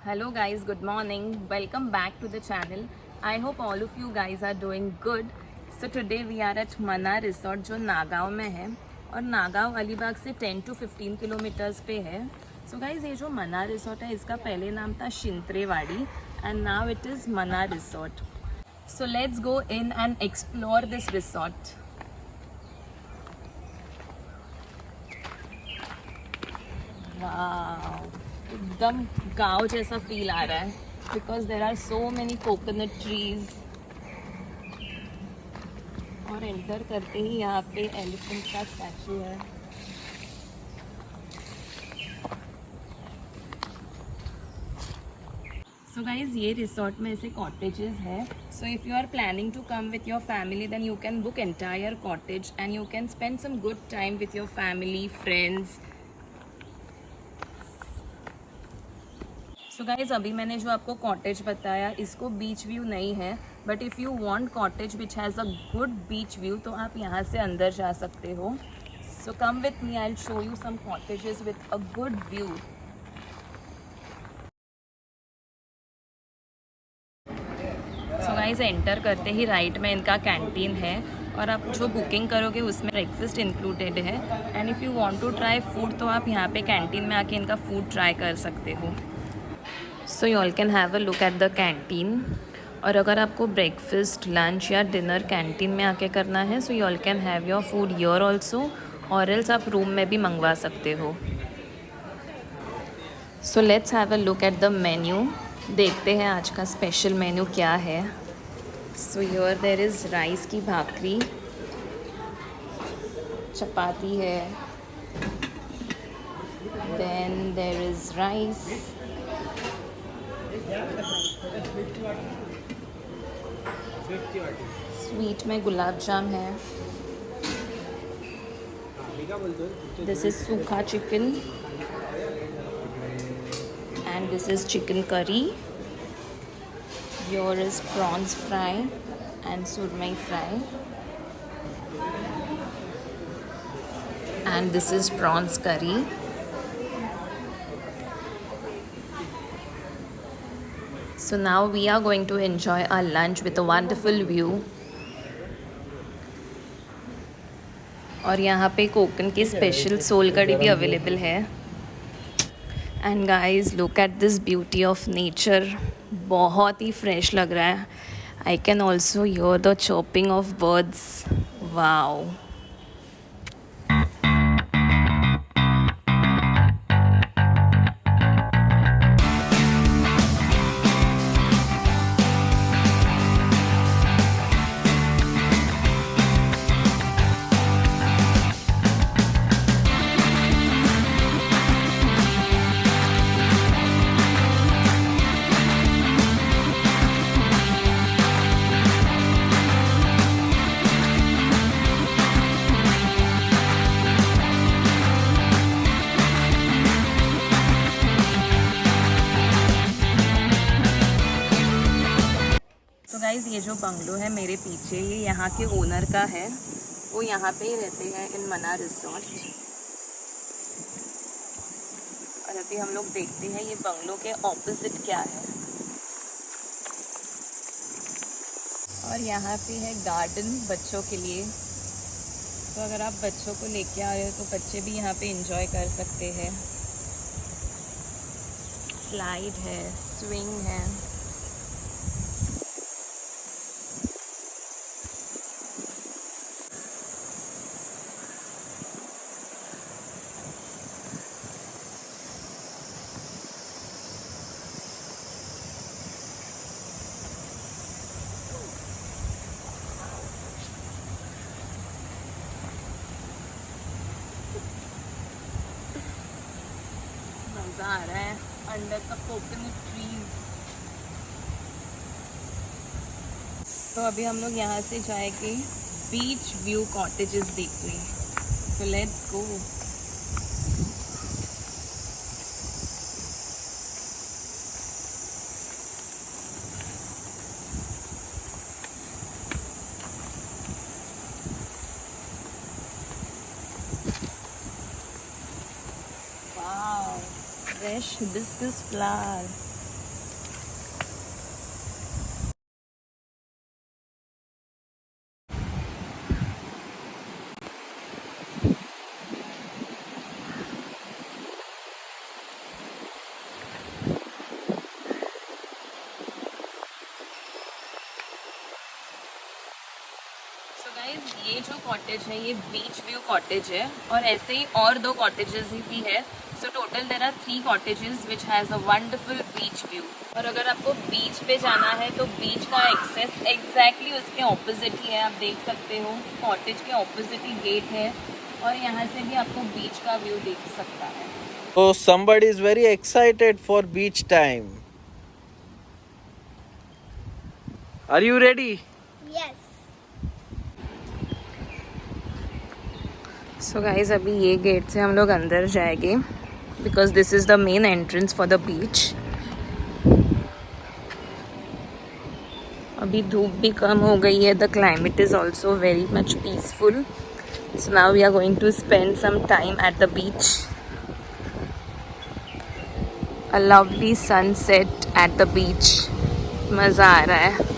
Hello guys, good morning. Welcome back to the channel. I hope all of you guys are doing good. So today we are at Manna Resort जो नागांव में है और नागांव अलीबाग से 10 to 15 kilometres पे है. So guys ये जो मना रिसोर्ट है इसका पहले नाम था शिंत्रेवाड़ी and now it is Manna Resort. So let's go in and explore this resort. Wow. एकदम गांव जैसा फील आ रहा है because there are so many coconut trees और एंटर करते ही यहाँ पे एलिफेंट का स्टैचू है. सो गाइज ये रिसोर्ट में ऐसे कॉटेजेस है. So if you are planning to come with your family then you can book entire cottage and you can spend some good time with your family friends. So guys अभी मैंने जो आपको cottage बताया इसको बीच view नहीं है but if you want cottage which has a good beach view तो आप यहाँ से अंदर जा सकते हो. So come with me I will show you some cottages with a good view. So guys enter करते ही राइट में इनका कैंटीन है और आप जो बुकिंग करोगे उसमें ब्रेकफास्ट इंक्लूडेड है and if you want to try food तो आप यहाँ पे कैंटीन में आके इनका फूड ट्राई कर सकते हो. So you all can have a look at the canteen. और अगर आपको ब्रेकफास्ट लंच या डिनर कैंटीन में आके करना है so you all can have your food here also और एल्स आप रूम में भी मंगवा सकते हो. So let's have a look at the menu. देखते हैं आज का स्पेशल मेन्यू क्या है. So here there is rice की भाकरी, चपाती है, then there is rice, sweet में गुलाब जाम है, this is sukha chicken and this is chicken curry. Your is prawns fry and surmai fry and this is prawns curry. So now we are going to enjoy our lunch with a wonderful view. और यहाँ पे कोकन की special soul कड़ी भी available है. And guys look at this beauty of nature. बहुत ही fresh लग रहा है. I can also here the chopping of birds. Wow. तो गाइज़ ये जो बंगलो है मेरे पीछे ये यहाँ के ओनर का है. वो यहाँ पे ही रहते हैं इन मना रिसोर्ट. और अभी हम लोग देखते हैं ये बंगलो के ऑपोजिट क्या है. और यहाँ पे है गार्डन बच्चों के लिए. तो अगर आप बच्चों को लेके आ रहे हो तो बच्चे भी यहाँ पे एंजॉय कर सकते हैं. स्लाइड है, स्विंग है. मज़ा आ रहा है अंडर द कोकोनट ट्रीज. तो अभी हम लोग यहाँ से जाएंगे बीच व्यू कॉटेजेस देखने. So let's go. Wow, fresh hibiscus flower. ये जो कॉटेज है ये बीच व्यू कॉटेज है और ऐसे ही और 2 कॉटेजेस भी है। So total there are 3 cottages which has a wonderful beach view. और अगर आपको बीच पे जाना है तो बीच का एक्सेस एग्जैक्टली उसके ऑपोजिट ही है। आप देख सकते हो कॉटेज के ऑपोजिट ही गेट है और यहाँ से भी आपको बीच का व्यू देख सकता है। So somebody is very excited for beach time. Are you ready? Yes. So guys अभी ये गेट से हम लोग अंदर जाएंगे because this is the main entrance for the beach. अभी धूप भी कम हो गई है। The climate is also very much peaceful. So now we are going to spend some time at the beach. A lovely sunset at the beach. मज़ा आ रहा है।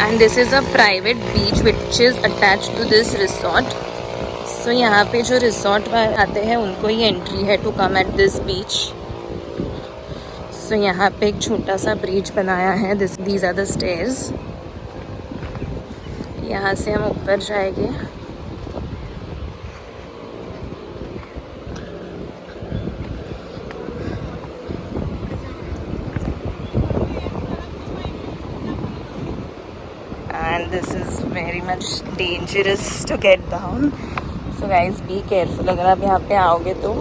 And this is a private beach which is attached to this resort. So यहाँ पे जो resort वाले आते हैं उनको ही एंट्री है to come at this beach. So यहाँ पे एक छोटा सा ब्रिज बनाया है। These are the stairs. यहाँ से हम ऊपर जाएंगे। And this is very much dangerous to get down. So guys be careful. अगर आप यहाँ पे आओगे तो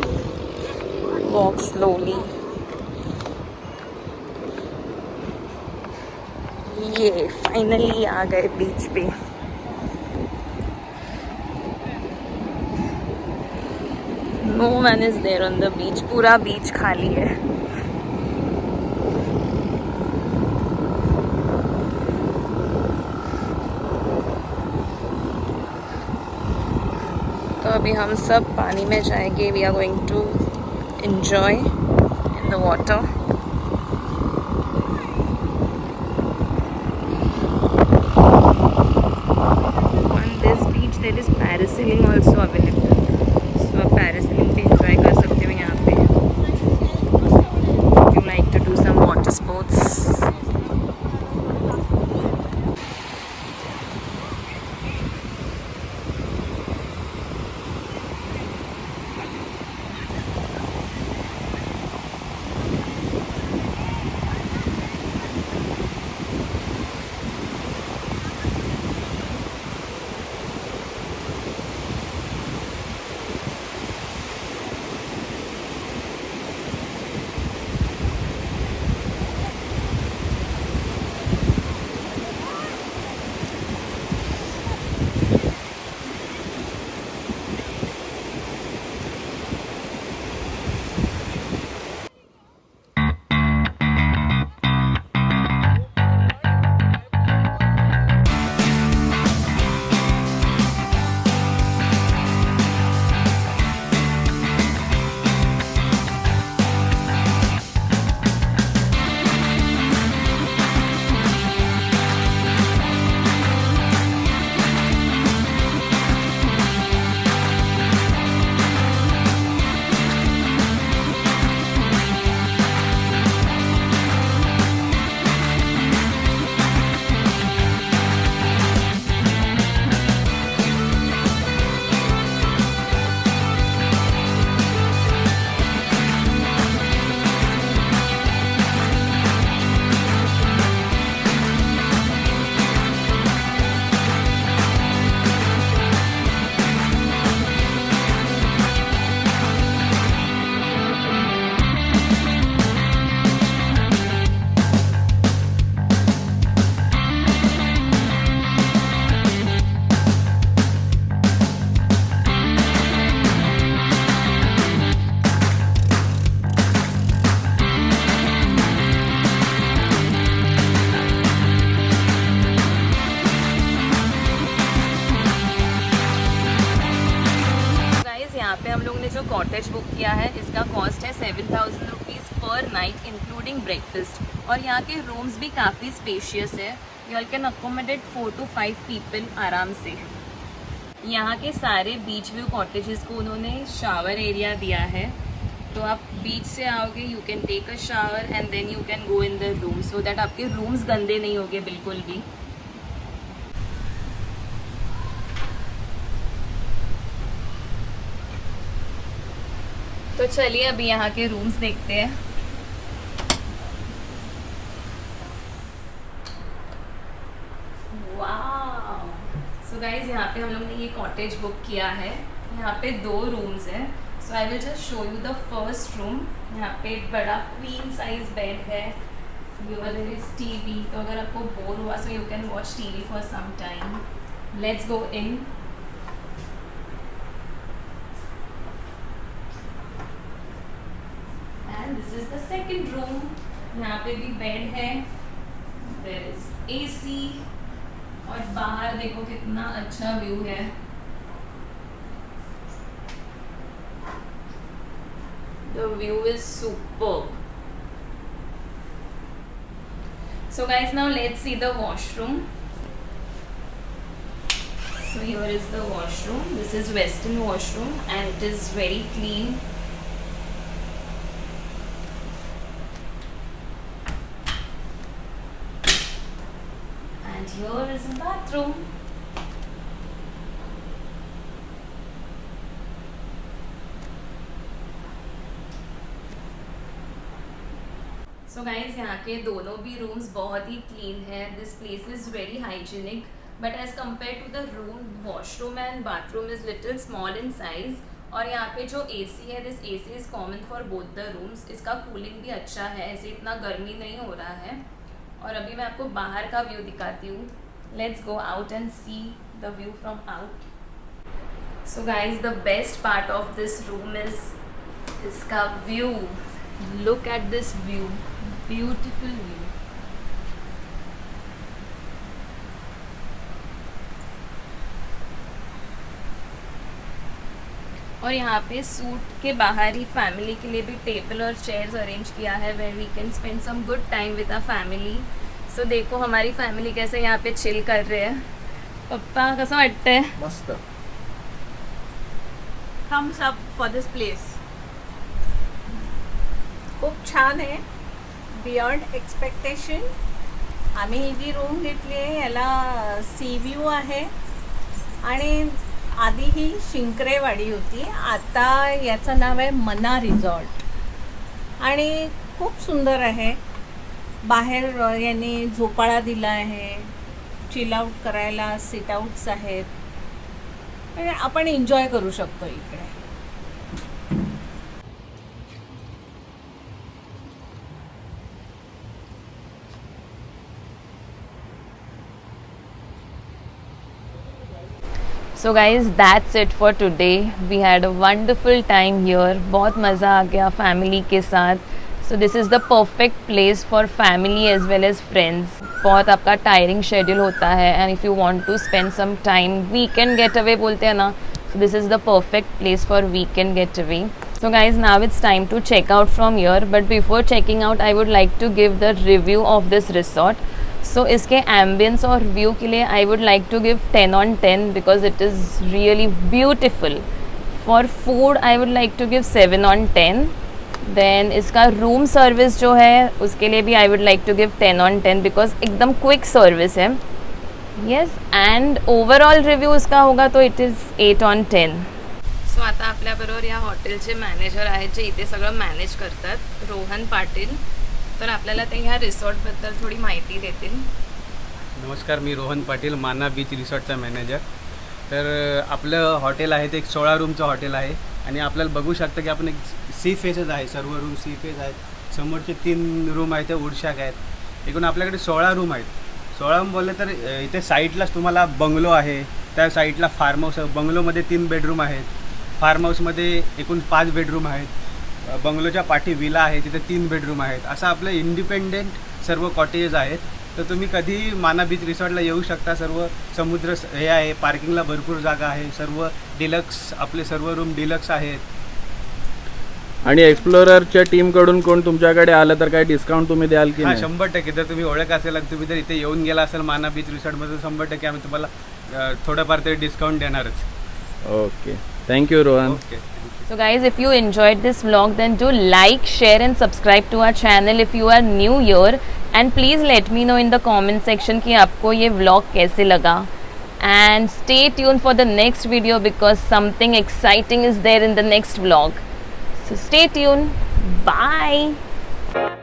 walk slowly. ये फाइनली आ गए बीच पे। No one is there on the beach. पूरा बीच खाली है। तो अभी हम सब पानी में जाएंगे। We are going to enjoy in the water. On this beach there is parasailing also available. So आप पैरासेलिंग भी एंजॉय कर सकते हो यहाँ पे। You like to do some water sports. जो कॉटेज बुक किया है इसका कॉस्ट है 7,000 रुपीज़ पर नाइट इंक्लूडिंग ब्रेकफास्ट। और यहाँ के रूम्स भी काफ़ी स्पेशियस है। You all can accommodate 4 to 5 people आराम से। यहाँ के सारे बीच व्यू कॉटेजेस को उन्होंने शावर एरिया दिया है, तो आप बीच से आओगे, you can take a shower and then you can go in the room, so that आपके रूम्स गंदे नहीं होंगे बिल्कुल भी। तो चलिए अभी यहाँ के रूम्स देखते हैं। वाह, सो गाइज यहाँ पे हम लोग ने ये कॉटेज बुक किया है। यहाँ पे 2 रूम्स हैं, so I will just show you the first room. यहाँ पे एक बड़ा क्वीन साइज बेड है, देयर इज टीवी, तो अगर आपको बोर हुआ so you can watch TV for some time. Let's go in. This is the second room. यहाँ पे भी बेड है, देयर इज एसी, और बाहर देखो कितना अच्छा व्यू है। The view is superb. So guys, now let's see the washroom. So here is the washroom. This is Western washroom and it is very clean. And here is the bathroom. So guys यहाँ के दोनों भी rooms बहुत ही clean है। This place is very hygienic, but as compared to the room, washroom and bathroom is little small in size. और यहाँ पे जो एसी है, this AC is common for both the rooms. इसका कूलिंग भी अच्छा है, ऐसे इतना गर्मी नहीं हो रहा है। और अभी मैं आपको बाहर का व्यू दिखाती हूँ। Let's go out and see the view from out. So guys, the best part of this room is इसका view. Look at this view, beautiful view. और यहाँ पे सूट के बाहर ही फैमिली के लिए भी टेबल और चेयर्स अरेंज किया है, where we can spend some good time with a family. So देखो हमारी फैमिली कैसे यहाँ पे चिल कर रहे हैं। पप्पा कसं वाटतंय? मस्त। Thumbs up for this place. खूप छान आहे, बियॉन्ड एक्सपेक्टेशन. आम्ही ही जी रूम घेतली आहे याला सी व्ह्यू आहे आणि आधी ही शिंकरेवाडी होती, आता याचं नाव आहे मना रिसॉर्ट आणि खूप सुंदर आहे. बाहेर यांनी झोपाळा दिला आहे, चिल आउट करायला सीट आउट्स आहेत, म्हणजे आपण एन्जॉय करू शकतो इकडे. So guys, that's it for today. We had a wonderful time here. बहुत मज़ा आ गया फैमिली के साथ. So this is the perfect place for family as well as friends. बहुत आपका टायरिंग शेड्यूल होता है and if you want to spend some time, weekend get away बोलते हैं ना, so this is the perfect place for weekend get away. So guys, now it's time to check out from here, but before checking out I would like to give the review of this resort. So इसके ambience और view के लिए I would like to give 10 on 10 because it is really beautiful. For food I would like to give 7 on 10. Then इसका room service जो है उसके लिए भी I would like to give 10 on 10 because एकदम quick service है. Yes, and overall review इसका होगा तो it is 8 on 10. सो आता आपल्याबरोबर या हॉटेलचे मॅनेजर आहेत जे इथे सगळं मॅनेज करतात, रोहन पाटील. तर आपल्याला ते ह्या रिसॉर्टबद्दल थोडी माहिती देतील. नमस्कार, मी रोहन पाटील, माना बीच रिसॉर्टचा मॅनेजर. तर आपलं हॉटेल आहे ते एक 16 रूमचं हॉटेल आहे आणि आपल्याला बघू शकतं की आपण एक सी फेसच आहे, सर्व रूम सी फेस आहेत. समोरचे 3 रूम आहेत ते वुडशॅक आहेत. एकूण आपल्याकडे 16 रूम आहेत. 16 रूम बोलले तर इथे साईडलाच तुम्हाला बंगलो आहे, त्या साईडला फार्म हाऊस आहे. बंगलोमध्ये 3 बेडरूम आहेत, फार्म हाऊसमध्ये एकूण 5 बेडरूम आहेत, बंगलोच्या पाठी विला आहे तिथे 3 बेडरूम आहेत. असं आपलं इंडिपेंडेंट सर्व कॉटेजेस आहेत. तर तुम्ही कधीही माना बीच रिसॉर्टला येऊ शकता. सर्व समुद्र हे आहे, पार्किंगला भरपूर जागा आहे. सर्व डिलक्स, आपले सर्व रूम डिलक्स आहेत. आणि एक्सप्लोररच्या टीमकडून कोण तुमच्याकडे आलं तर काय डिस्काउंट तुम्ही द्याल की? हां, 100%. जर तुम्ही ओळख असेल, तुम्ही जर इथे येऊन गेला असेल माना बीच रिसॉर्टमध्ये, 100% आम्ही तुम्हाला थोडंफार तरी डिस्काउंट देणारच. Okay, thank you Rohan. Okay. So guys, if you enjoyed this vlog, then do like, share and subscribe to our channel if you are new here, and please let me know in the comment section कि आपको ये vlog कैसे लगा, and stay tuned for the next video because something exciting is there in the next vlog. So stay tuned. Bye.